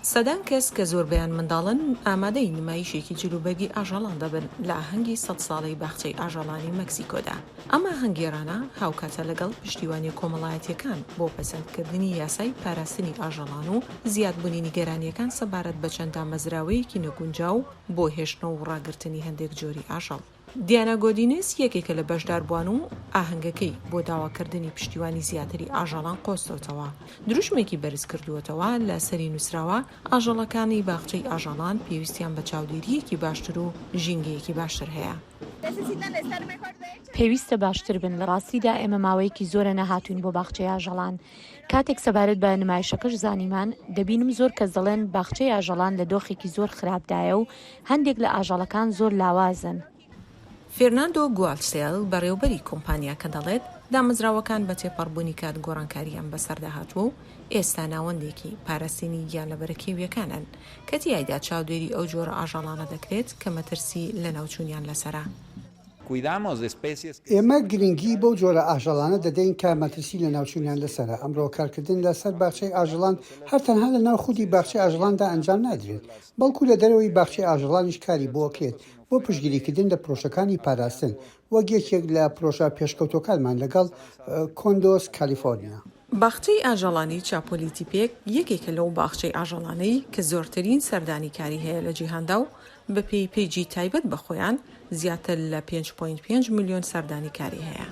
سەدان کەس کە زۆربیان منداڵن ئامادەی نمایشێکی جلوبەرگی ئاژەڵان دەبن لە ئاهەنگی 100 ساڵەی باخچەی ئاژەڵانی مەکسیکۆدا. ئەمە هەنگێرانە هاوکاتە لەگەڵ پشتیوانی کۆمەڵایەتیەکان بۆ پەسەندکردنی یاسای پاراستنی ئاژەڵان و زیادبوونی نیگەرانیەکان سەبارەت بە چەندان مەزراوەیەکی نەگونجاو بۆ هێشتنەوە و ڕاگررتنی هەندێک جۆری ئاژەڵ. دیانە گۆدینس یەکێکە لە بەشداربووان و ئاهەنگەکەی بۆ داواکردنی پشتیوانی زیاتری ئاژەڵان قۆستۆتەوە. دروشمێکی بەرز کردووەتەوە لە سەری نووسراوە ئاژەڵەکانی باخچەی ئاژەڵان پێویستیان بە چاودێریەکی باشتر و ژینگەیەکی باشتر هەیە. پێویستە باشتر بن. لە ڕاستیدا ئێمە ماوەیەکی زۆرە نەهاتوین بۆ باخچەی ئاژەڵان. کاتێک سەبارەت بە نمایشەکەش زانیمان دەبینم زۆر کەس دەڵێن باخچەی ئاژەڵان لە دۆخێکی زۆر خراپدایە و هەندێک لە ئاژەڵەکان زۆر لاوازن. فێرناندۆ گوالسێل بەڕێوەبەری کۆمپانیاکە دەڵێت دامەزراوەکان بە تێپەڕبوونی کات گۆڕانکاریان بەسەرداهاتووە و ئێستا ناوەندێکی پاراستنی گیان لە بەرەکێویەکانن کە تیایدا چاودێری ئەو جۆرە ئاژەڵانە دەکرێت کە مەترسی لە ناوچوونیان لەسەرا. ئێمە گرنگی بەو جۆرە ئاژەڵانە دەدەین کە مەترسی لە ناوچوونیان لەسەرە. ئەمڕۆ کارکردن لەسەر باخچەی ئاژەڵان هەر تەنها لە ناو خودی باخچەی ئاژەڵاندا ئەنجام نادرێت، بەڵکو لە دەرەوەی باخچەی ئاژەڵانیش کاری بۆکرێت بۆ پشتگیریکردن لە پرۆژەکانی پاراستن وەک یەکێک لە پرۆژە پێشکەوتۆکانمان لەگەڵ کۆندۆس کالیفۆرنیا. باخچەی ئاژەڵانی چاپۆلیتیپێک یەکێکە لەو باخچەی ئاژەڵانەی کە زۆرترین سەردانی کاری هەیە لە جیهاندا و بە پێی تایبەت بەخۆیان زیاتر لە 5.5 میلیۆن سەردانی کاری هەیە.